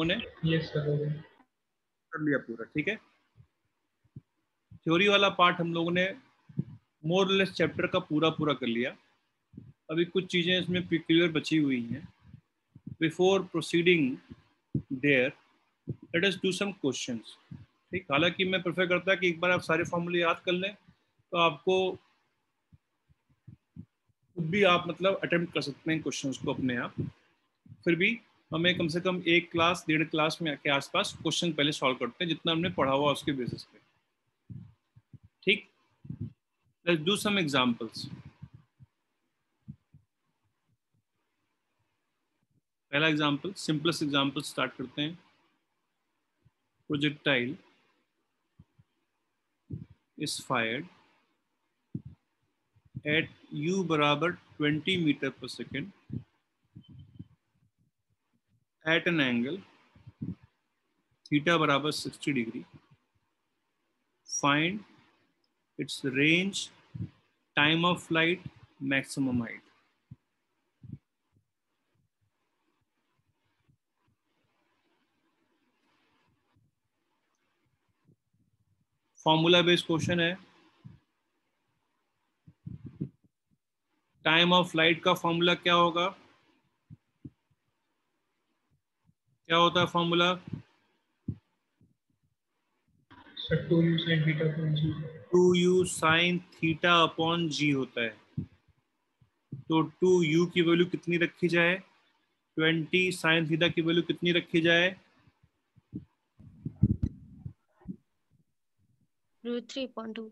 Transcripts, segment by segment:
ने yes sir कर लिया पूरा, ठीक है। थ्योरी वाला पार्ट हम लोगों ने मोर लेस चैप्टर का पूरा कर लिया। अभी कुछ चीजें इसमें क्लियर बची हुई हैं। Before proceeding there let us do some questions, ठीक। हालांकि मैं प्रेफर करता कि एक बार आप सारे फॉर्मूले याद कर लें तो आपको खुद भी आप मतलब अटेम्प्ट कर सकते हैं क्वेश्चंस को अपने आप। फिर भी हमें कम से कम एक क्लास 1.5 क्लास में के आसपास क्वेश्चन पहले सॉल्व करते हैं, जितना हमने पढ़ा हुआ उसके बेसिस पे, ठीक। Let's do some examples. पहला एग्जांपल, सिंपलेस्ट एग्जांपल स्टार्ट करते हैं। Projectile is fired at u बराबर 20 metre per second at an angle theta बराबर 60 डिग्री। Find its range, time of flight, maximum height. Formula based question है। Time of flight का formula क्या होगा? क्या होता है formula? Sir 2u sin theta upon g. 2u sine theta upon g होता है। तो 2u की वैल्यू कितनी रखी जाए? 20। साइन थीटा की वैल्यू कितनी रखी जाए? √3/2।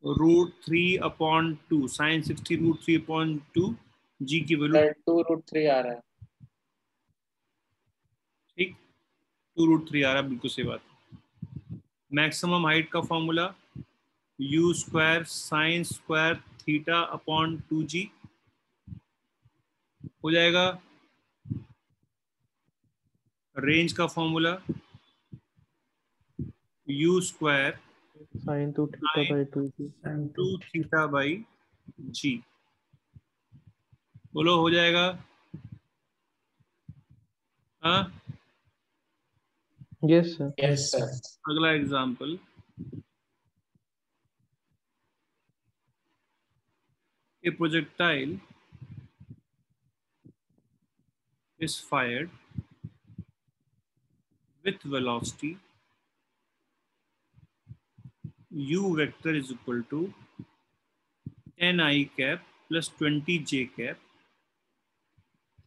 √3/2। साइन 60 √3/2। जी की वैल्यू 2√3 आ रहा है, ठीक, 2√3 आ रहा है, बिल्कुल सही बात। मैक्सिमम हाइट का formula u square sine square theta upon 2g हो जाएगा। रेंज का formula u square sine 2 theta by 2g। 2 theta by g. बोलो हो जाएगा? हाँ। Yes sir. Yes sir. अगला example, a projectile is fired with velocity u vector is equal to 10 I cap plus 20 j cap,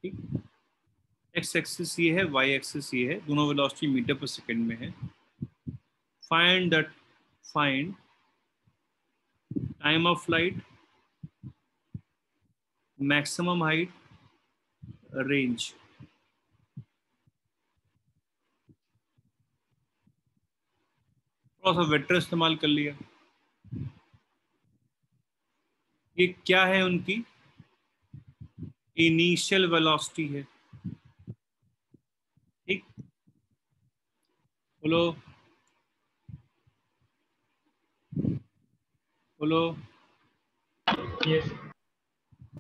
ठीक। x axis ये है, y axis ये है, दोनों वेलोसिटी मीटर पर सेकंड में है। Find time of flight, maximum height, range. थोड़ा सा वेक्टर इस्तेमाल कर लिया। ये क्या है? उनकी इनिशियल वेलोसिटी है, ठीक। बोलो बोलो। यस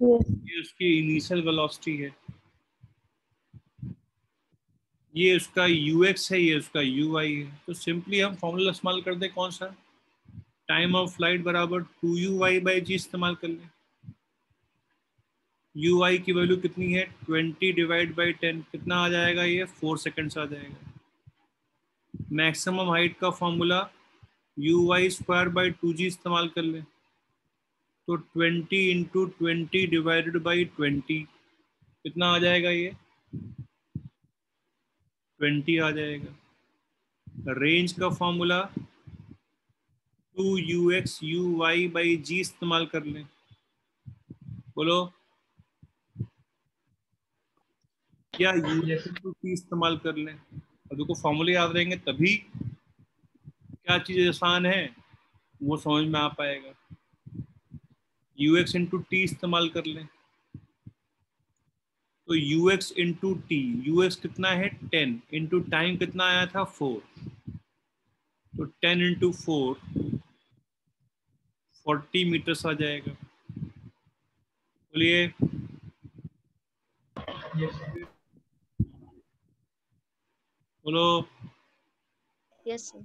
ये उसकी इनिशियल वेलोसिटी है, ये उसका ux है, ये उसका uy है। तो सिंपली हम फॉर्मूला इस्तेमाल कर दें, कौन सा? टाइम ऑफ फ्लाइट बराबर 2u/g इस्तेमाल कर लें। ui की वैल्यू कितनी है? 20 डिवाइड बाई 10, कितना आ जाएगा? ये 4 सेकेंड्स आ जाएगा। मैक्सिमम हाइट का formula uy square by 2g इस्तेमाल कर लें। तो 20 इंटू 20 डिवाइडेड बाई 20 कितना आ जाएगा? ये 20 आ जाएगा। रेंज का फॉर्मूला 2ux uy/g इस्तेमाल कर लें। बोलो, या यस u/t इस्तेमाल कर लें। अब देखो फॉर्मूले याद रहेंगे तभी क्या चीज आसान है वो समझ में आ पाएगा। ux इंटू टी इस्तेमाल कर लें। तो ux इंटू टी, ux कितना है? 10 इंटू टाइम कितना आया था? 4। तो 10 इंटू 4 40 मीटर्स आ जाएगा। बोलिए। यस बोलो। Yes, sir.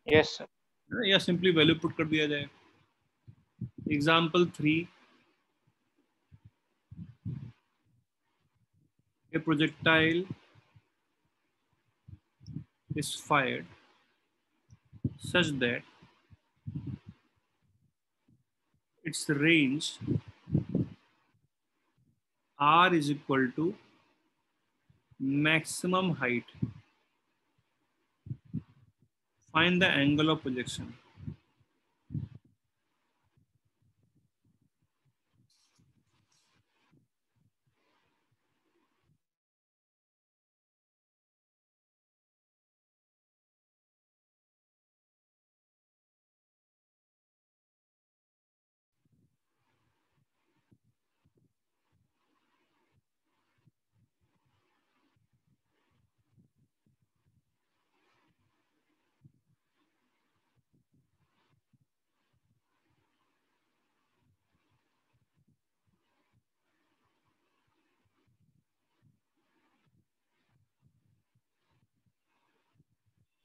Yes, sir. या सिंपली वैल्यू पुट कर दिया जाए। Example 3, a projectile is fired such that its range r is equal to maximum height. Find the angle of projection.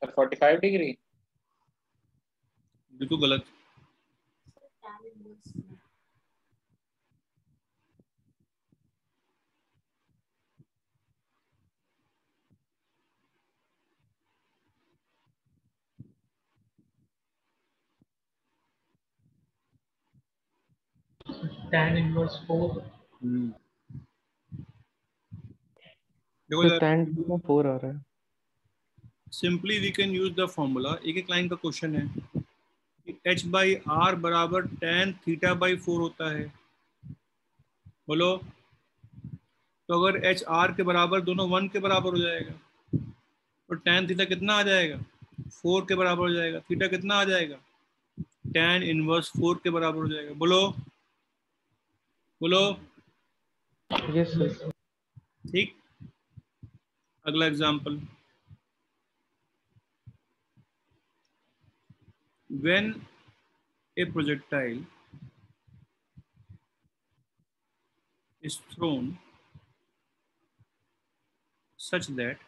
Sir, 45 degree. बिल्कुल गलत। tan inverse 4. देखो तो यार, tan theta 4 आ रहा है। Simply we can use the formula. एक एक लाइन का क्वेश्चन है कि h बाई आर बराबर tan थीटा बाई 4 होता है। बोलो। तो अगर h r के बराबर, दोनों 1 के बराबर हो जाएगा, तो tan थीटा कितना आ जाएगा? 4 के बराबर हो जाएगा। थीटा कितना आ जाएगा? tan इनवर्स 4 के बराबर हो जाएगा। बोलो बोलो। Yes sir. ठीक। अगला example, when a projectile is thrown such that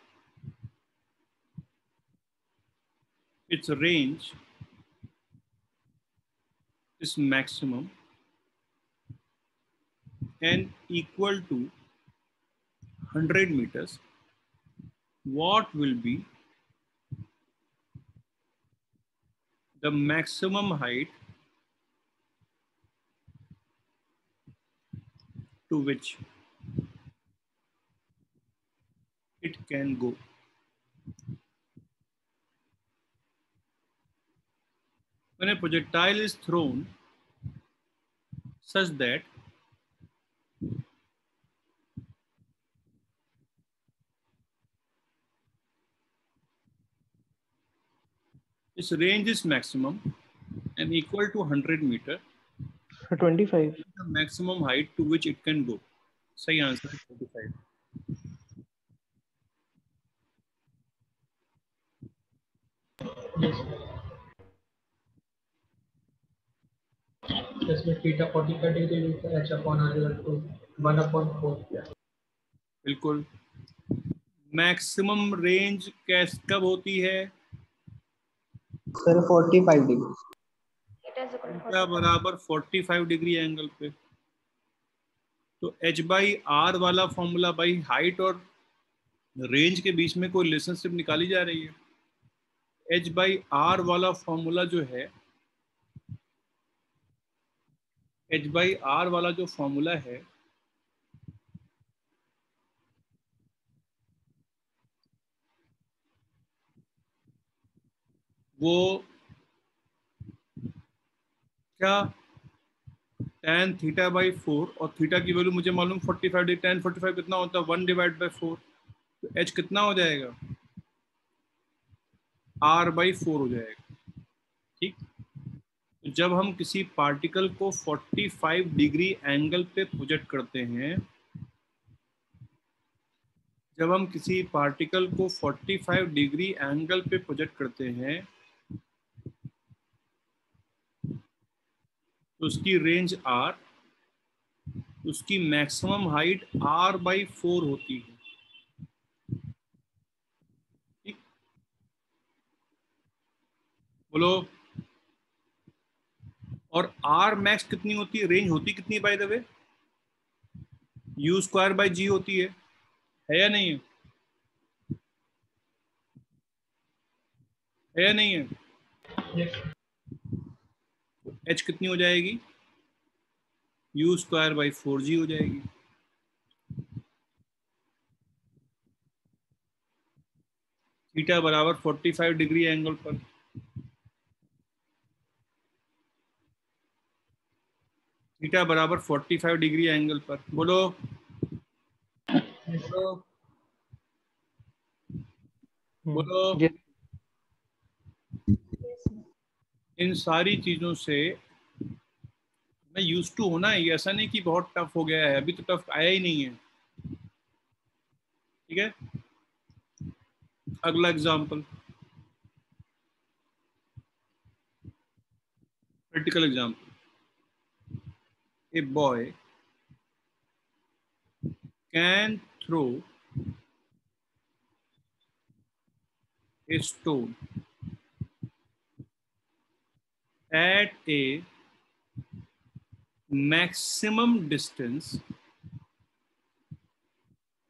its range is maximum and equal to 100 meters, what will be the maximum height to which it can go? When a projectile is thrown such that its range is maximum and equal to 100 meter, 25। the maximum height to which it can go. सही answer है 25। Yes. इसमें theta 45 degree लिखा है, h upon r equal to 1/4। बिल्कुल। Maximum range कैस कब होती है? Sir 45 degree. Theta is equal to theta 45. बराबर 45 डिग्री एंगल पे। तो h बाई आर वाला फॉर्मूला बाई हाइट और रेंज के बीच में कोई रिलेशनशिप निकाली जा रही है। h बाई आर वाला फॉर्मूला जो है, h बाई आर वाला जो फॉर्मूला है, वो क्या tan थीटा बाई 4, और थीटा की वैल्यू मुझे मालूम 45, tan 45 कितना होता है? 1 डिवाइड बाई 4। तो h कितना हो जाएगा? r बाई 4 हो जाएगा। ठीक। तो जब हम किसी पार्टिकल को 45 डिग्री एंगल पे प्रोजेक्ट करते हैं, जब हम किसी पार्टिकल को 45 डिग्री एंगल पे प्रोजेक्ट करते हैं, तो उसकी रेंज r, उसकी मैक्सिमम हाइट r बाई 4 होती है। बोलो। और आर मैक्स कितनी होती है, रेंज होती कितनी by the way? U square by g होती है या नहीं है? है या नहीं है? Yes. एच कितनी हो जाएगी? यू स्क्वायर बाई 4g हो जाएगी। थीटा बराबर 45 डिग्री एंगल पर। थीटा बराबर 45 डिग्री एंगल पर। बोलो Yes. बोलो बोलो। ये इन सारी चीजों से मैं यूज टू होना है, ऐसा नहीं कि बहुत टफ हो गया है, अभी तो टफ आया ही नहीं है। ठीक है, अगला example, practical example. A boy can throw a stone at a maximum distance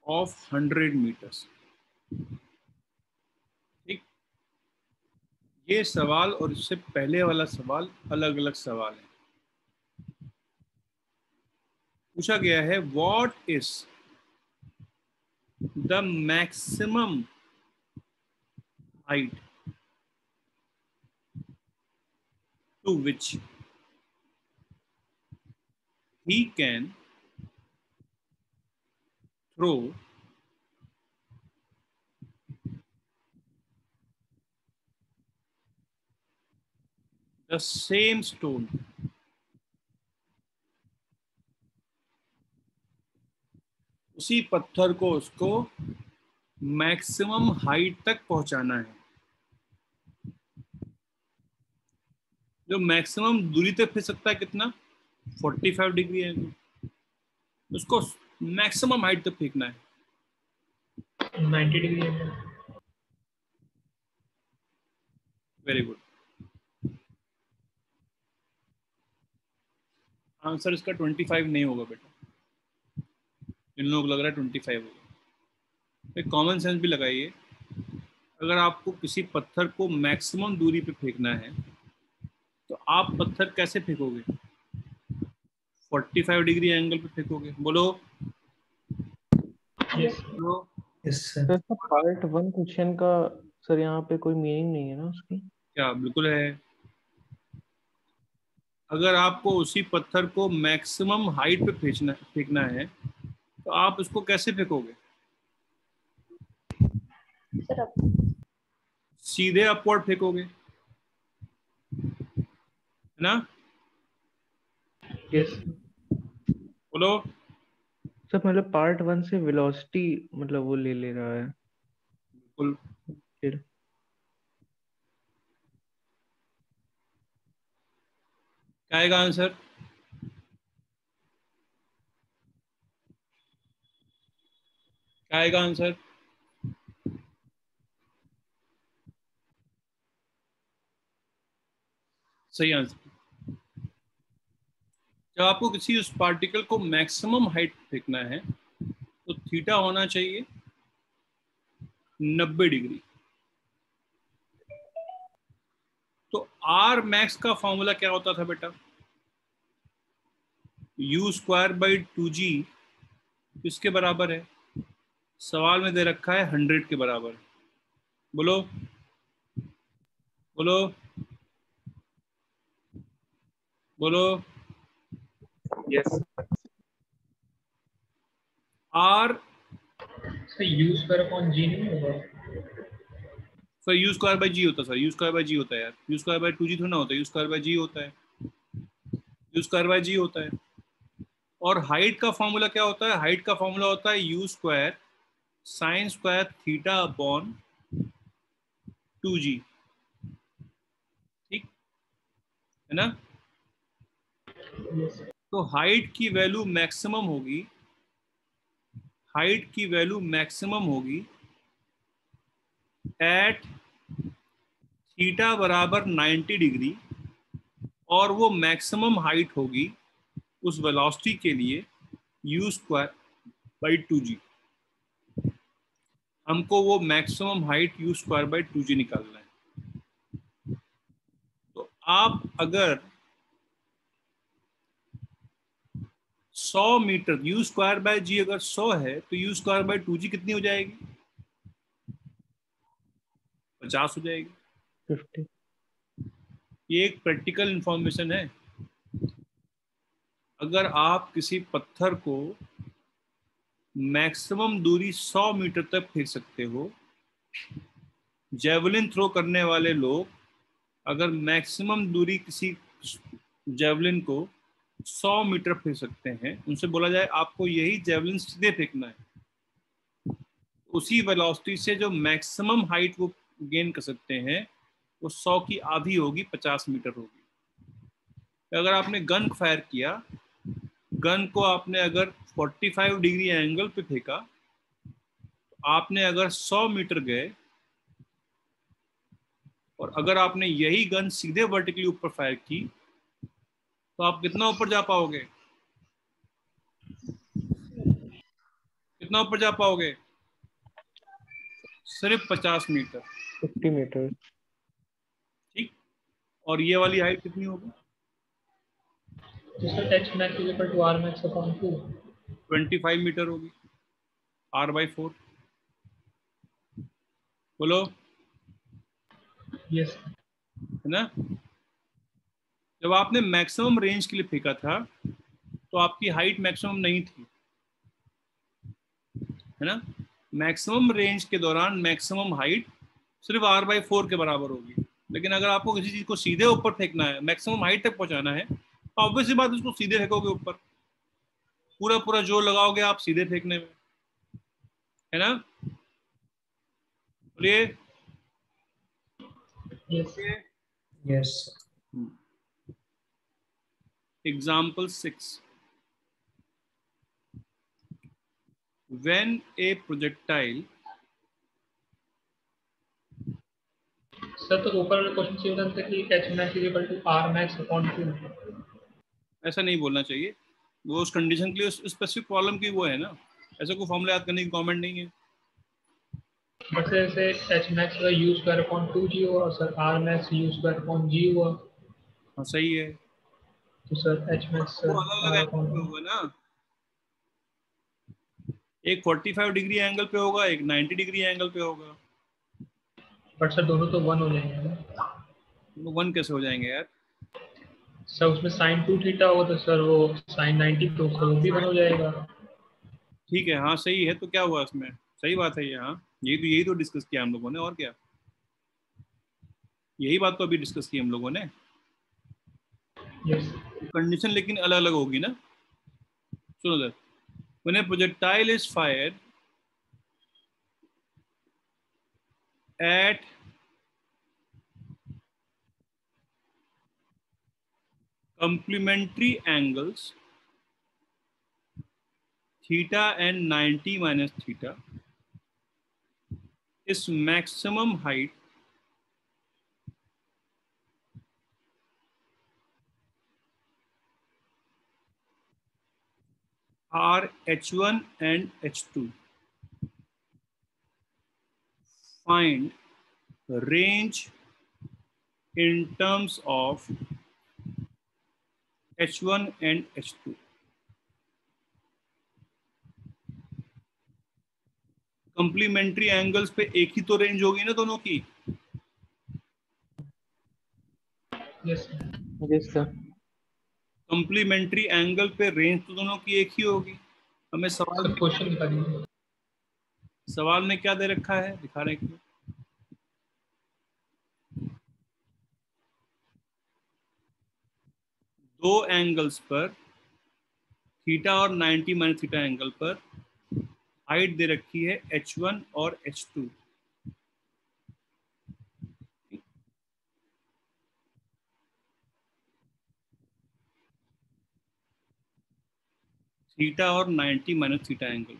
of 100 meters। ठीक, ये सवाल और इससे पहले वाला सवाल अलग अलग सवाल है। पूछा गया है what is the maximum height to which he can throw the same stone। उसी पत्थर को उसको मैक्सिमम हाइट तक पहुंचाना है। जो मैक्सिमम दूरी तक फेंक सकता है कितना? 45 डिग्री है, उसको मैक्सिमम हाइट तक फेंकना है। 90 degree angle. Very good. Answer इसका 25 नहीं होगा बेटा, इन लोगों को लग रहा है 25 होगा। एक कॉमन सेंस भी लगाइए, अगर आपको किसी पत्थर को मैक्सिमम दूरी पे फेंकना है तो आप पत्थर कैसे फेंकोगे? 45 डिग्री एंगल पे फेंकोगे। बोलो Yes. बोलो। Yes, sir. Sir part 1 question का सर यहाँ पे कोई मीनिंग नहीं है ना उसकी? क्या? बिल्कुल है। अगर आपको उसी पत्थर को मैक्सिमम हाइट पे फेंकना है तो आप उसको कैसे फेंकोगे? सर अब सीधे अपवर्ड फेंकोगे, है ना? Yes. बोलो। सर मतलब पार्ट 1 से वेलोसिटी मतलब वो ले रहा है बिल्कुल। फिर। क्या आएगा आंसर? क्या आएगा आंसर? सही आंसर। जब आपको किसी उस पार्टिकल को मैक्सिमम हाइट फेंकना है तो थीटा होना चाहिए 90 डिग्री। तो आर मैक्स का फॉर्मूला क्या होता था बेटा? यू स्क्वायर बाई 2g किसके बराबर है? सवाल में दे रखा है 100 के बराबर। बोलो बोलो बोलो। Yes. R So U square upon G नहीं होगा? Sir U square by G होता है, sir U square by G होता है यार, यू स्क्वायर बाई 2g थोड़ा ना होता है, यू स्क्वायर बाई जी होता है, यू स्क्वायर बाई जी होता है। और हाइट का फॉर्मूला क्या होता है? हाइट का फॉर्मूला होता है you square sine square theta upon 2g। ठीक है ना? Yes. तो हाइट की वैल्यू मैक्सिमम होगी, हाइट की वैल्यू मैक्सिमम होगी एट थीटा बराबर 90 डिग्री और वो मैक्सिमम हाइट होगी उस वेलोसिटी के लिए u स्क्वायर बाई 2g। हमको वो maximum height u square by 2g निकालना है। तो आप अगर 100 metre u square by g अगर 100 है तो u स्क्वायर बाय 2g कितनी हो जाएगी? 50 हो जाएगी। 50। ये एक प्रैक्टिकल इंफॉर्मेशन है। अगर आप किसी पत्थर को मैक्सिमम दूरी 100 मीटर तक फेंक सकते हो, जेवलिन थ्रो करने वाले लोग अगर मैक्सिमम दूरी किसी जेवलिन को 100 मीटर फेंक सकते हैं, उनसे बोला जाए आपको यही जेवलिन सीधे फेंकना है, उसी वेलोसिटी से जो मैक्सिमम हाइट वो गेन कर सकते हैं वो 100 की आधी होगी, 50 मीटर होगी। अगर आपने गन फायर किया, गन को आपने अगर 45 डिग्री एंगल पे फेंका, तो आपने अगर 100 मीटर गए और अगर आपने यही गन सीधे वर्टिकली ऊपर फायर की तो आप कितना ऊपर जा पाओगे? कितना ऊपर जा पाओगे? सिर्फ 50 मीटर। 50 मीटर। ठीक। और ये वाली हाइट कितनी होगी? तो sir h max is equal to r max upon 2। 25 metre होगी, r/4। बोलो, यस है ना? जब आपने मैक्सिमम रेंज के लिए फेंका था तो आपकी हाइट मैक्सिमम नहीं थी, है ना? मैक्सिमम रेंज के दौरान मैक्सिमम हाइट सिर्फ r/4 के बराबर होगी। लेकिन अगर आपको किसी चीज को सीधे ऊपर फेंकना है, मैक्सिमम हाइट तक पहुंचाना है, तो ऑब्वियसली बात उसको सीधे फेंकोगे ऊपर, पूरा पूरा जोर लगाओगे आप सीधे फेंकने में, है ना? बोलिए। Yes yes. Example 6. When a projectile, sir तो ऊपर वाले क्वेश्चन से होता है कि h max is equal to r max upon 2। ऐसा नहीं बोलना चाहिए, वो उस कंडीशन के लिए उस स्पेसिफिक प्रॉब्लम की वो है ना, ऐसा कोई फॉर्मूला याद करने की कमेंट नहीं है। बट जैसे h max का u स्क्वायर अपॉन 2g हुआ और sir r max u square upon g हुआ, हाँ सही है, तो सर h max वो अलग अलग r एंगल अपॉन पे होगा ना, एक 45 डिग्री एंगल पे होगा, एक 90 डिग्री एंगल पे होगा। बट सर दोनों तो 1 हो जाएंगे ना। वो 1 कैसे हो जाएंगे यार? सर उसमें sin 2 थीटा होगा तो सर वो sin 90 तो सर वो भी 1 हो जाएगा। ठीक है, हाँ सही है, तो क्या हुआ इसमें? सही बात है ये, हाँ यही तो डिस्कस किया हम लोगों ने, और क्या, यही बात तो अभी डिस्कस की हम लोगों ने। यस कंडीशन लेकिन अलग अलग होगी ना। सुनो sir, when a projectile is fired at complementary angles theta and 90 minus theta, its maximum height are h1 and h2. Find range in terms of h1 and h2. Complementary angles पे एक ही तो range होगी ना दोनों की। Yes yes sir. Complementary angle पे range तो दोनों की एक ही होगी। हमें सर क्वेश्चन दिखा दीजिए। सवाल में क्या दे रखा है, दिखा रहे हैं। दो एंगल्स पर थीटा और 90 माइनस थीटा एंगल पर हाइट दे रखी है h1 और h2। थीटा और 90 minus theta angle,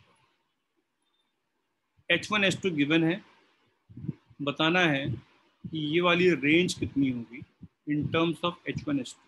h1 h2 given है, बताना है कि ये वाली रेंज कितनी होगी in terms of H1 H2।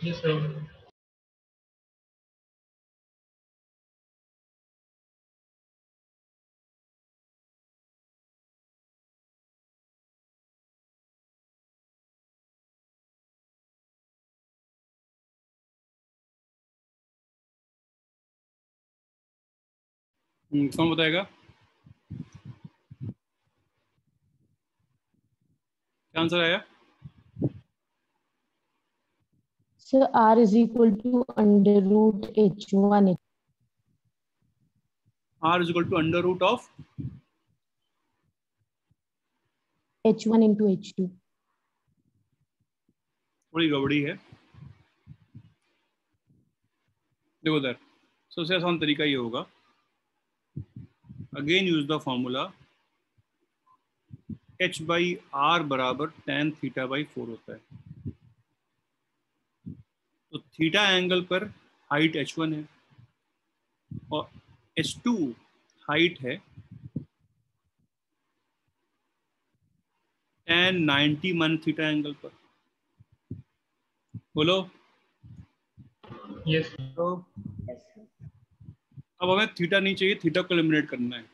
Yes, sir. कौन बताएगा? क्या आंसर आया? Sir, R is equal to under root H1. R is equal to under root of H1 into H2. थोड़ी गड़बड़ी है, देखो उधर। सबसे आसान तरीका ये होगा, again use the formula, H by R बराबर tan थीटा बाई 4 होता है। तो थीटा एंगल पर हाइट H1 है और H2 हाइट है tan 90 मन थीटा एंगल पर। बोलो। Yes. तो अब हमें थीटा नहीं चाहिए, थीटा को एलिमिनेट करना है।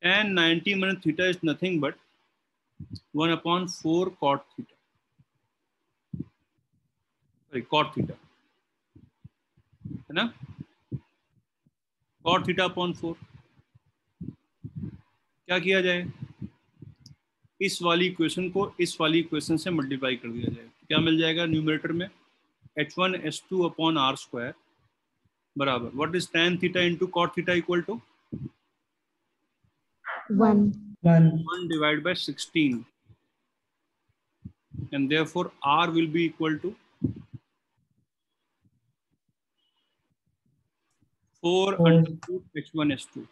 tan 90 मन theta is nothing but 1/4 cot theta, sorry cot theta, है ना? cot theta upon 4। क्या किया जाए, इस वाली इक्वेशन को इस वाली इक्वेशन से मल्टीप्लाई कर दिया जाए। क्या मिल जाएगा न्यूमरेटर में? H1 H2 upon R square बराबर what is tan theta into cot theta equal to 1. 1 divided by 16, and therefore R will be equal to 4 under root H1 H2।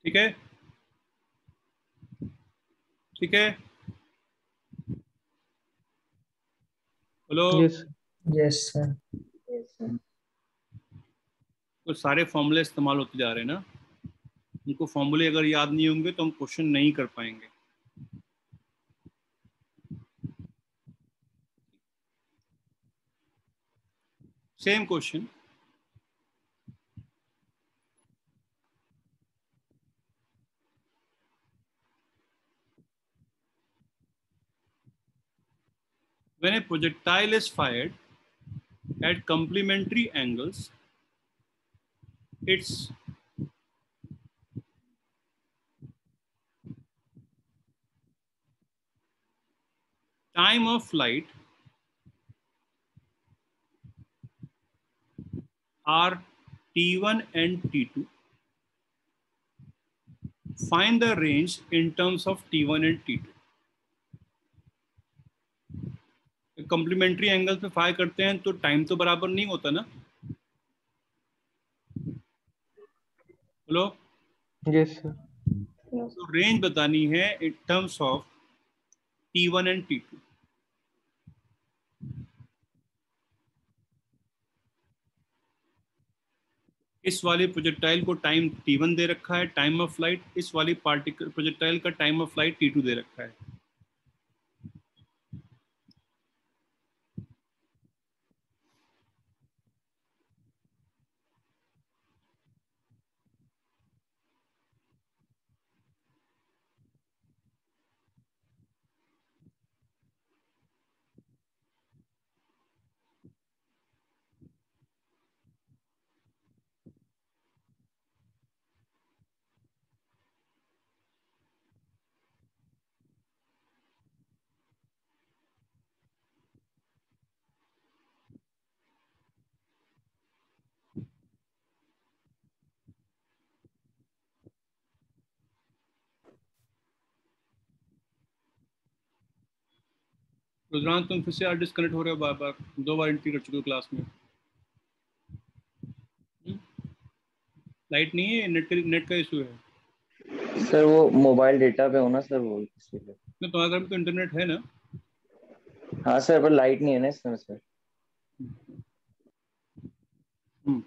ठीक है, ठीक है, बोलो। Yes Yes, sir. Yes, sir. तो सारे फॉर्मूले इस्तेमाल होते जा रहे हैं ना, उनको फॉर्मूले अगर याद नहीं होंगे तो हम क्वेश्चन नहीं कर पाएंगे। Same question, when a projectile is fired at complementary angles, its time of flight are T1 and T2. Find the range in terms of T1 and T2. Complementary angle पे फायर करते हैं तो time तो बराबर नहीं होता ना। Hello, yes sir. तो रेंज बतानी है in terms of T1 and T2। इस वाली प्रोजेक्टाइल को टाइम T1 दे रखा है, टाइम ऑफ फ्लाइट। इस वाली पार्टिकल प्रोजेक्टाइल का टाइम ऑफ फ्लाइट T2 दे रखा है। रुद्रांश तुम फिर से आज डिस्कनेक्ट हो रहे हो बार बार, 2 बार एंट्री कर चुके हो क्लास में। लाइट नहीं है, नेट का इशू है। सर वो मोबाइल डेटा पे हो ना सर, वो इसीलिए। तो तुम्हारे घर में तो इंटरनेट है ना? हाँ सर, पर लाइट नहीं है ना इस समय सर। हम्म।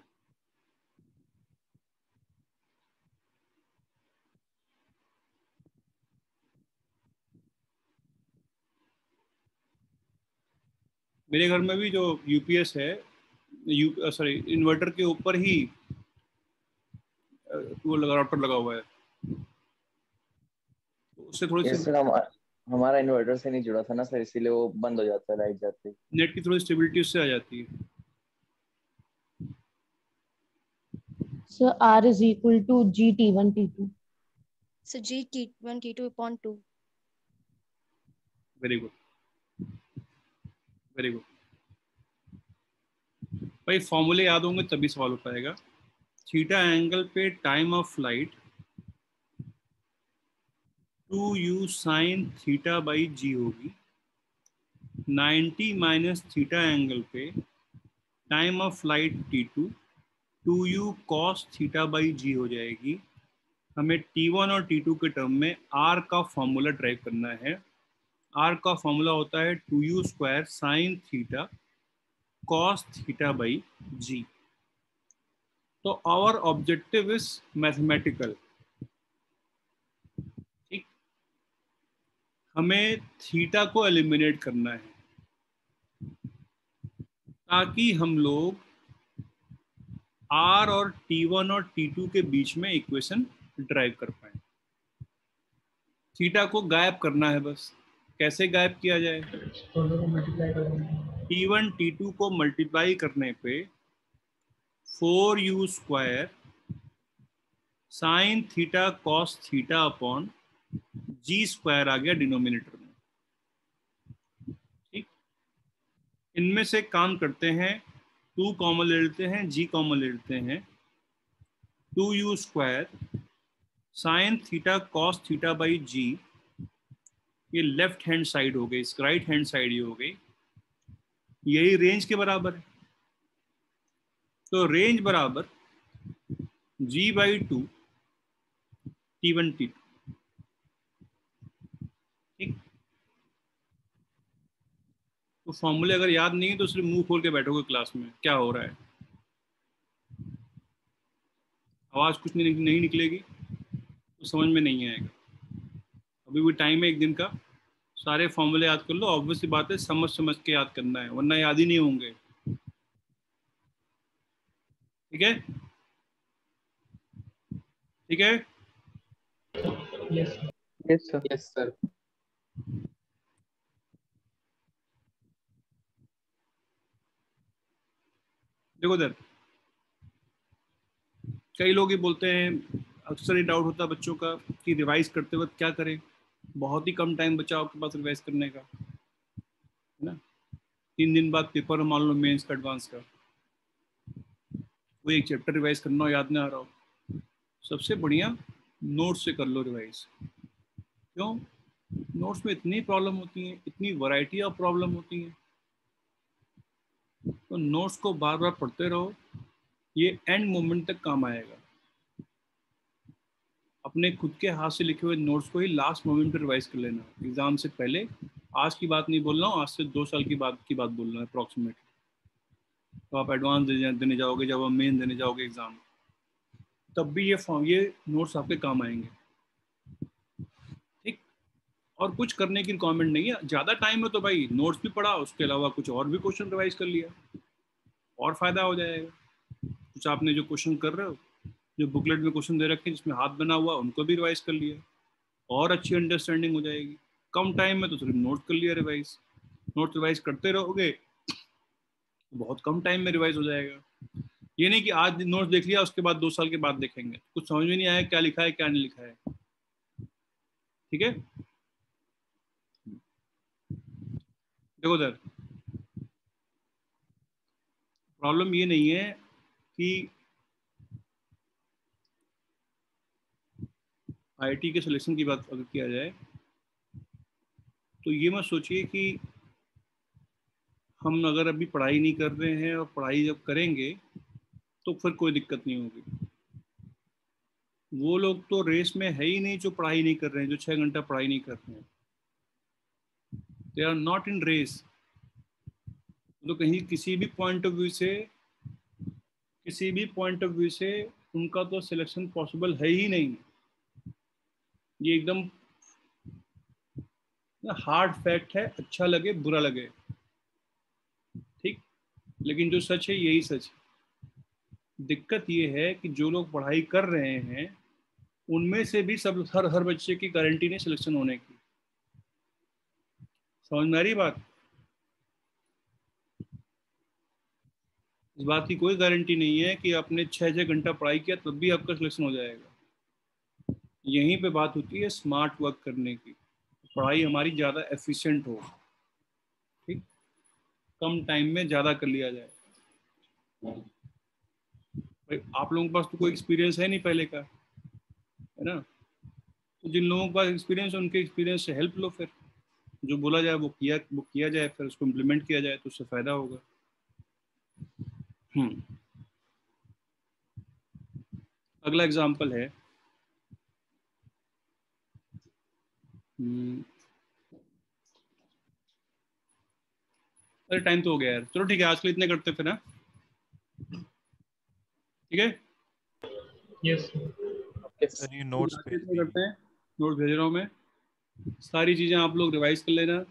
मेरे घर में भी जो यूपीएस है, सॉरी इन्वर्टर के ऊपर ही वो लगा, राउटर लगा हुआ है, तो उससे थोड़ी ये सी सर हमारा इन्वर्टर से नहीं जुड़ा था ना सर, इसीलिए वो बंद हो जाता है लाइट जाते ही। नेट की थोड़ी स्टेबिलिटी उससे आ जाती है। So R is equal to G T1 T2. So G T1 T2 upon 2. Very good, very good भाई। फॉर्मूले याद होंगे तभी सवाल हो पाएगा। थीटा एंगल पे time of flight 2u sine theta by g होगी। 90 माइनस थीटा एंगल पे time of flight t2 2u cos theta by g हो जाएगी। हमें t1 और t2 के टर्म में r का फॉर्मूला ड्राइव करना है। r का फॉर्मूला होता है 2u square sine theta cos theta by g. तो आवर ऑब्जेक्टिव इज मैथमेटिकल। ठीक, हमें थीटा को एलिमिनेट करना है ताकि हम लोग r और t1 और t2 के बीच में इक्वेशन ड्राइव कर पाए। थीटा को गायब करना है बस। कैसे गायब किया जाए? दोनों को मल्टीप्लाई कर देंगे। t1 t2 को मल्टीप्लाई करने पे 4u square sine theta cos theta upon g square आ गया डिनोमिनेटर में। ठीक, इनमें से काम करते हैं, 2 कॉमन ले लेते हैं, जी कॉमन ले लेते हैं। 2u square sine theta cos theta by g, ये लेफ्ट हैंड साइड हो गई, इस राइट हैंड साइड ये हो गई, यही रेंज के बराबर है। तो रेंज बराबर g बाई 2 t1 t2। ठीक, तो फॉर्मूले अगर याद नहीं है तो सिर्फ मुंह खोल के बैठोगे क्लास में, क्या हो रहा है, आवाज कुछ नहीं निकलेगी तो समझ में नहीं आएगा। अभी भी टाइम है एक दिन का, सारे फॉर्मूले याद कर लो। ऑब्वियस सी बात है, समझ समझ के याद करना है, वरना याद ही नहीं होंगे। ठीक है, ठीक है। Yes yes sir. Yes sir. देखो इधर, कई लोग ये बोलते हैं, अक्सर ये डाउट होता है बच्चों का कि रिवाइज करते वक्त क्या करें। बहुत ही कम टाइम बचा आपके पास रिवाइज करने का, है ना। 3 दिन बाद पेपर, मान लो मेंस का, एडवांस का, कोई एक चैप्टर रिवाइज करना हो, याद नहीं आ रहा हो, सबसे बढ़िया नोट्स से कर लो रिवाइज। क्यों? नोट्स में इतनी प्रॉब्लम होती है, इतनी वैरायटी ऑफ प्रॉब्लम होती है, तो नोट्स को बार बार पढ़ते रहो, ये एंड मोमेंट तक काम आएगा। अपने खुद के हाथ से लिखे हुए नोट्स को ही लास्ट मोमेंट पर रिवाइज कर लेना, एग्जाम से पहले। आज की बात नहीं बोल रहा हूँ, आज से 2 साल की बात बोल रहा हूँ अप्रॉक्सीमेट। तो आप एडवांस देने जाओगे, जब आप मेन देने जाओगे एग्जाम, तब भी ये नोट्स आपके काम आएंगे। ठीक, और कुछ करने की रिक्वायरमेंट नहीं है। ज़्यादा टाइम है तो भाई नोट्स भी पढ़ा, उसके अलावा कुछ और भी क्वेश्चन रिवाइज कर लिया, और फायदा हो जाएगा। कुछ आपने जो क्वेश्चन कर रहे हो, जो बुकलेट में क्वेश्चन दे रखे हैं जिसमें हाथ बना हुआ, उनको भी रिवाइज कर लिया, और अच्छी अंडरस्टैंडिंग हो जाएगी। कम टाइम में तो सिर्फ नोट कर लिया रिवाइज। नोट रिवाइज करते रहोगे तो बहुत कम टाइम में रिवाइज हो जाएगा। ये नहीं कि आज नोट्स देख लिया उसके बाद 2 साल के बाद देखेंगे, कुछ समझ में नहीं आया क्या लिखा है क्या नहीं लिखा है। ठीक है, देखो सर, प्रॉब्लम ये नहीं है कि आईआईटी के सिलेक्शन की बात अगर किया जाए तो ये मत सोचिए कि हम अगर अभी पढ़ाई नहीं कर रहे हैं और पढ़ाई जब करेंगे तो फिर कोई दिक्कत नहीं होगी। वो लोग तो रेस में है ही नहीं जो पढ़ाई नहीं कर रहे हैं, जो 6 घंटा पढ़ाई नहीं कर रहे हैं। They are not in race. तो कहीं किसी भी पॉइंट ऑफ व्यू से उनका तो सिलेक्शन पॉसिबल है ही नहीं। ये एकदम हार्ड फैक्ट है, अच्छा लगे बुरा लगे, ठीक, लेकिन जो सच है यही सच है। दिक्कत ये है कि जो लोग पढ़ाई कर रहे हैं उनमें से भी सब हर बच्चे की गारंटी नहीं सिलेक्शन होने की। समझ में आ रही बात? इस बात की कोई गारंटी नहीं है कि आपने 6 घंटा पढ़ाई किया तब भी आपका सिलेक्शन हो जाएगा। यहीं पे बात होती है स्मार्ट वर्क करने की, पढ़ाई हमारी ज़्यादा एफिशिएंट हो, ठीक, कम टाइम में ज़्यादा कर लिया जाए। भाई आप लोगों के पास तो कोई एक्सपीरियंस है नहीं पहले का, है ना? तो जिन लोगों के पास एक्सपीरियंस है उनके एक्सपीरियंस से हेल्प लो, फिर जो बोला जाए वो किया जाए, फिर उसको इम्प्लीमेंट किया जाए तो उससे फ़ायदा होगा। अगला एग्जाम्पल है, अरे टाइम तो हो गया यार, चलो ठीक है आज के लिए इतने करते फिर, ना? ठीक है, यस सर ये नोट्स भेज इतने करते हैं, नोट्स भेज रहा हूँ मैं, सारी चीज़ें आप लोग रिवाइज कर लेना।